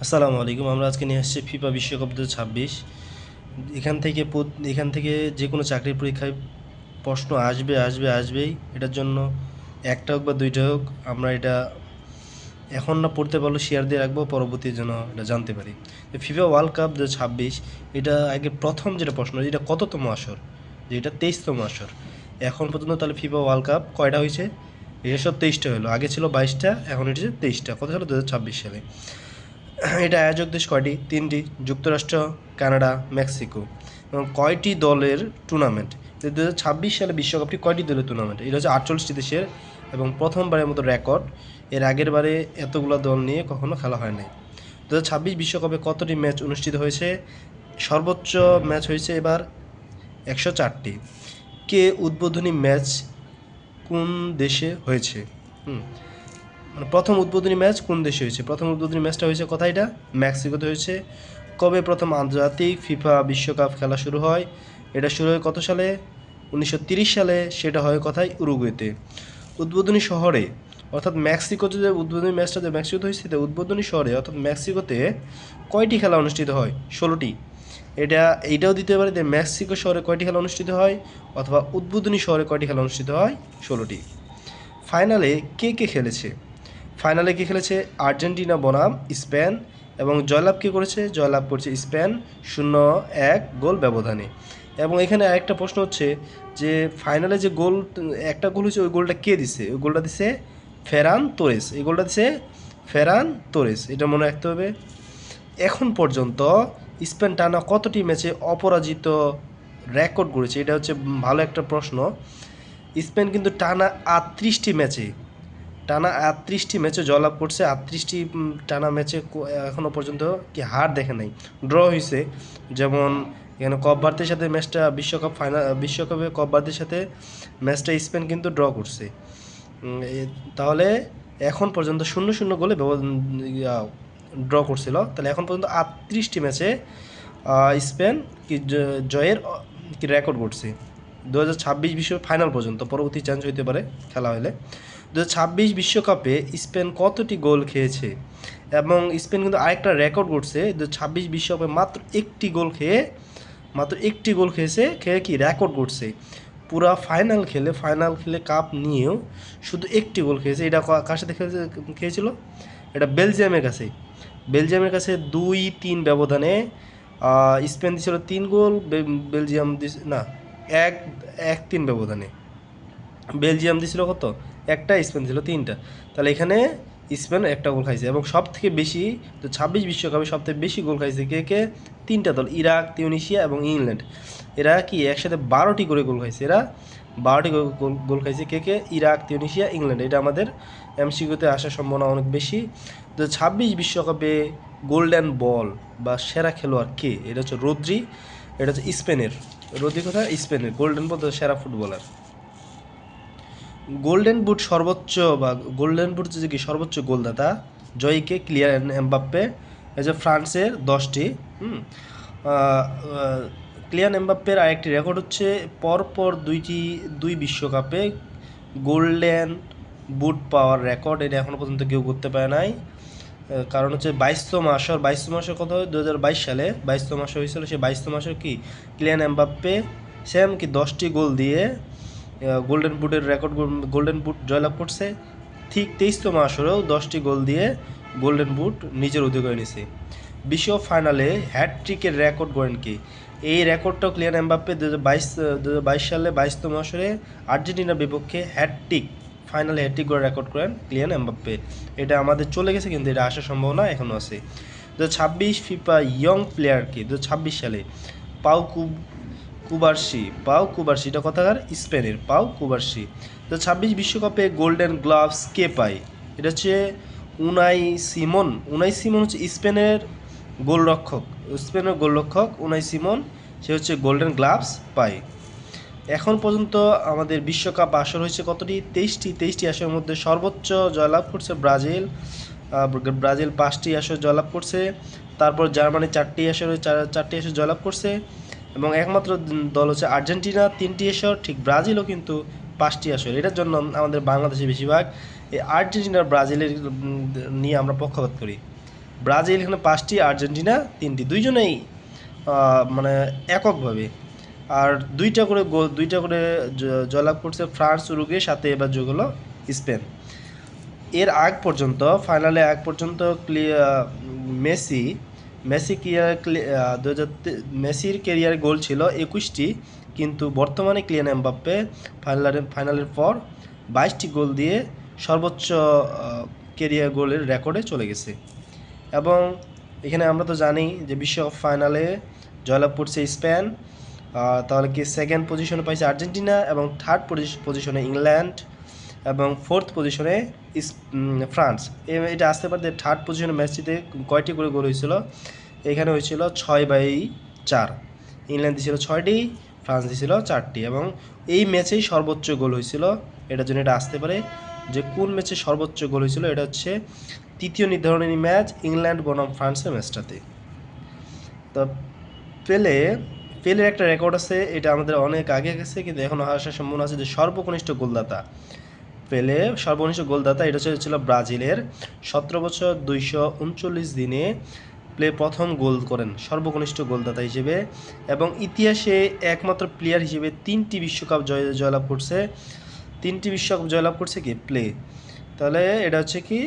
আসসালামু আলাইকুম। আমরা আজকে নিয়ে আসছি ফিফা বিশ্বকাপ 2026। এখান থেকে যে কোনো চাকরির পরীক্ষায় প্রশ্ন আসবেই। এটার জন্য একটা হোক বা দুইটা হোক, আমরা এটা এখন না পড়তে পারলে শেয়ার দিয়ে রাখবো, পরবর্তী যেন এটা জানতে পারি। ফিফা ওয়ার্ল্ড কাপ 2026, এটা আগে প্রথম যেটা প্রশ্ন, এটা কততম আসর? যে এটা 23তম আসর। এখন পর্যন্ত তাহলে ফিফা ওয়ার্ল্ড কাপ কয়টা হয়েছে? এসব 23টা হলো, আগে ছিল 22টা, এখন এটা 23টা। কত সালে? 2026 সালে। এটা আয়োজক দেশ কয়টি? 3টি: যুক্তরাষ্ট্র, কানাডা, মেক্সিকো। এবং কয়টি দলের টুর্নামেন্ট? 2026 সালে বিশ্বকাপটি কয়টি দলের টুর্নামেন্ট? এটা হচ্ছে 48টি দেশের এবং প্রথমবারের মতো রেকর্ড। এর আগের বারে এতগুলো দল নিয়ে কখনো খেলা হয় নাই। 2026 বিশ্বকাপে কতটি ম্যাচ অনুষ্ঠিত হয়েছে? সর্বোচ্চ ম্যাচ হয়েছে এবার 104টি। কে উদ্বোধনী ম্যাচ কোন দেশে হয়েছে? মানে প্রথম উদ্বোধনী ম্যাচ কোন দেশে হয়েছে? প্রথম উদ্বোধনী ম্যাচটা হয়েছে কোথায়? এটা মেক্সিকোতে হয়েছে। কবে প্রথম আন্তর্জাতিক ফিফা বিশ্বকাপ খেলা শুরু হয়? এটা শুরু হয় কত সালে? 1930 সালে। সেটা হয় কোথায়? উরুগুয়েতে। উদ্বোধনী শহরে, অর্থাৎ মেক্সিকোতে যে উদ্বোধনী ম্যাচটা যে মেক্সিকোতে হয়েছে, উদ্বোধনী শহরে অর্থাৎ মেক্সিকোতে কয়টি খেলা অনুষ্ঠিত হয়? 16টি। এইটাও দিতে পারে যে মেক্সিকো শহরে কয়টি খেলা অনুষ্ঠিত হয়, অথবা উদ্বোধনী শহরে কয়টি খেলা অনুষ্ঠিত হয়? 16টি। ফাইনালে কে কে খেলেছে? ফাইনালে কে খেলেছে? আর্জেন্টিনা বনাম স্পেন। এবং জয়লাভ কে করেছে? জয়লাভ করছে স্পেন 0-1 গোল ব্যবধানে। এবং এখানে আরেকটা প্রশ্ন হচ্ছে যে ফাইনালে যে গোল, একটা গোল হচ্ছে, ওই গোলটা কে দিছে? ওই গোলটা দিছে ফেরান তোরেস। এই গোলটা দিছে ফেরান তোরেস, এটা মনে রাখতে হবে। এখন পর্যন্ত স্পেন টানা কতটি ম্যাচে অপরাজিত রেকর্ড করেছে? এটা হচ্ছে ভালো একটা প্রশ্ন। স্পেন কিন্তু টানা 38টি ম্যাচে জয়লাভ করছে। 38টি টানা ম্যাচে এখনও পর্যন্ত কি হার দেখে নাই, ড্র হয়েছে। যেমন এখানে কপভার্দের সাথে ম্যাচটা বিশ্বকাপে কপভার্দের সাথে ম্যাচটা স্পেন কিন্তু ড্র করছে। তাহলে এখন পর্যন্ত 0-0 গোলে ড্র করছিল। তাহলে এখন পর্যন্ত 38টি ম্যাচে স্পেন কি জয়ের কি রেকর্ড করছে 2026 বিশ্ব ফাইনাল পর্যন্ত। পরবর্তী চেঞ্জ হইতে পারে খেলা হলে। 2026 বিশ্বকাপে স্পেন কতটি গোল খেয়েছে? এবং স্পেন কিন্তু আরেকটা রেকর্ড করছে, 2026 বিশ্বকাপে মাত্র একটি গোল খেয়ে কি রেকর্ড করছে। পুরা ফাইনাল খেলে কাপ নিয়েও শুধু একটি গোল খেয়েছে। এটা কার সাথে খেয়েছিল? এটা বেলজিয়ামের কাছে 2-3 ব্যবধানে স্পেন দিয়েছিল 3 গোল, বেলজিয়াম না, 1-3 ব্যবধানে বেলজিয়াম দিছিল কত? একটা, স্পেন ছিল 3টা। তাহলে এখানে স্পেন একটা গোল খাইছে। এবং সব থেকে বেশি, তো 26 বিশ্বকাপে সব থেকে বেশি গোল খাইছে কে কে? 3টা দল, ইরাক, তিউনিশিয়া এবং ইংল্যান্ড। এরা কি একসাথে 12টি করে গোল খাইছে। এরা 12টি গোল খাইছে। কে কে? Iraq, Tunisia, England. এটা আমাদের এমসিকিউতে আসার সম্ভাবনা অনেক বেশি। তো 26 বিশ্বকাপে গোল্ডেন বল বা সেরা খেলোয়াড় কে? এটা হচ্ছে রদ্রি। এটা হচ্ছে স্পেনের। রদ্রি কোথায়? স্পেনের। গোল্ডেন বল সেরা ফুটবলার। গোল্ডেন বুট যে কি সর্বোচ্চ গোলদাতা জয়ীকে? Kylian Mbappe. এই যে ফ্রান্সের 10টি। কিলিয়ান এমবাপ্পের আরেকটি রেকর্ড হচ্ছে পরপর দুই বিশ্বকাপে গোল্ডেন বুট পাওয়ার রেকর্ড। এটা এখনও পর্যন্ত কেউ করতে পারে নাই। কারণ হচ্ছে 22তম আসর কত হয়? 2022 সালে 22তম আসর হয়েছিল। সেই 22তম আসর কি কিলিয়ান এমবাপ্পে সেম কি 10টি গোল দিয়ে গোল্ডেন বুট জয়লাভ করছে। ঠিক 23তম আসরেও 10টি গোল দিয়ে গোল্ডেন বুট নিজের অধিকারে নিছে। বিশ্ব ফাইনালে হ্যাটট্রিকের রেকর্ড গড়েন কি? এই রেকর্ডটাও ক্লিয়ান এমবাপ্পে 2022 সালে 22তম আসরে আর্জেন্টিনার বিপক্ষে ফাইনালে হ্যাটট্রিক করে রেকর্ড করেন ক্লিয়ান এমবাপ্পে। এটা আমাদের চলে গেছে, কিন্তু এটা আসার সম্ভাবনা এখনও আছে। 2026 ফিফা ইয়ং প্লেয়ার কি? 2026 সালে পাউ কুবার্সি, এটা কথাকার স্পেনের কুবার্সি। তো 26 বিশ্বকাপে গোল্ডেন গ্লাভস কে পায়? এটা হচ্ছে উনাই সিমন হচ্ছে স্পেনের গোলরক্ষক উনাই সিমন। সে হচ্ছে গোল্ডেন গ্লাভস পায়। এখন পর্যন্ত আমাদের বিশ্বকাপ আসর হয়েছে কতটি? 23টি আসরের মধ্যে সর্বোচ্চ জয়লাভ করছে ব্রাজিল। 5টি আসর জয়লাভ করছে। তারপর জার্মানি 4টি আসর জয়লাভ করছে। এবং একমাত্র দল হচ্ছে আর্জেন্টিনা 3টি আসর। ঠিক ব্রাজিলও কিন্তু 5টি আসর। এটার জন্য আমাদের বাংলাদেশে বেশিরভাগ এই আর্জেন্টিনার ব্রাজিলের নিয়ে আমরা পক্ষপাত করি। ব্রাজিল এখানে 5টি, আর্জেন্টিনা 3টি, দুইজনেই মানে এককভাবে। আর দুইটা করে জয়লাভ করছে ফ্রান্স, উরুগুয়ে, সাথে এবার যোগ হলো স্পেন। এর আগ পর্যন্ত ফাইনালে আগ পর্যন্ত মেসি মেসি মেসির ক্যারিয়ারে গোল ছিল 21টি, কিন্তু বর্তমানে কিলিয়ান এমবাপ্পে ফাইনালের পর 22টি গোল দিয়ে সর্বোচ্চ ক্যারিয়ার গোলের রেকর্ডে চলে গেছে। এবং এখানে আমরা তো জানি যে বিশ্বকাপ ফাইনালে জয়লাভ করছে স্পেন, তাহলে কি সেকেন্ড পজিশনে পাইছে আর্জেন্টিনা, এবং থার্ড পজিশনে ইংল্যান্ড, এবং ফোর্থ পজিশনে ফ্রান্স। এটা আসতে পারে থার্ড পজিশনে ম্যাচটিতে কয়টি করে গোল হয়েছিল? এখানে হয়েছিল 6/4। ইংল্যান্ড দিয়েছিল 6টি, ফ্রান্স দিয়েছিল 4টি, এবং এই ম্যাচেই সর্বোচ্চ গোল হয়েছিল। এটার জন্য এটা আসতে পারে যে কোন ম্যাচে সর্বোচ্চ গোল হয়েছিল। এটা হচ্ছে তৃতীয় নির্ধারণী ম্যাচ ইংল্যান্ড বনাম ফ্রান্সের ম্যাচটাতে। তো পেলের একটা রেকর্ড আছে, এটা আমাদের অনেক আগে গেছে, কিন্তু এখনও আসার সম্ভাবনা আছে যে সর্বকনিষ্ঠ গোলদাতা সর্বকনিষ্ঠ গোলদাতা এটা ছিল ব্রাজিলের 17 বছর 239 দিনে প্রথম গোল করেন সর্বকনিষ্ঠ গোলদাতা হিসেবে, এবং ইতিহাসে একমাত্র প্লেয়ার হিসেবে 3টি বিশ্বকাপ জয়লাভ করছে। 3টি বিশ্বকাপ জয়লাভ করছে কি প্লে। তাহলে এটা হচ্ছে কি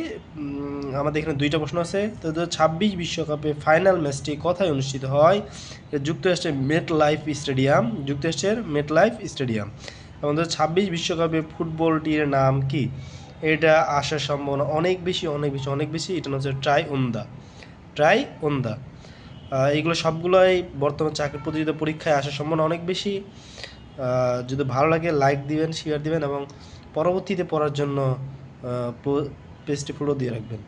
আমাদের এখানে 2টা প্রশ্ন আছে। তো 2026 বিশ্বকাপে ফাইনাল ম্যাচটি কোথায় অনুষ্ঠিত হয়? যুক্তরাষ্ট্রের মেট লাইফ স্টেডিয়াম। এবং 2026 বিশ্বকাপে ফুটবলটির নাম কি? এটা আসার সম্ভাবনা অনেক বেশি। এটা হচ্ছে ট্রাই ওন্দা। এইগুলো সবগুলোই বর্তমান চাকরি প্রতিযোগিতা পরীক্ষায় আসার সম্ভাবনা অনেক বেশি। যদি ভালো লাগে লাইক দিবেন, শেয়ার দিবেন, এবং পরবর্তীতে পড়ার জন্য পেজটি ফলো দিয়ে রাখবেন।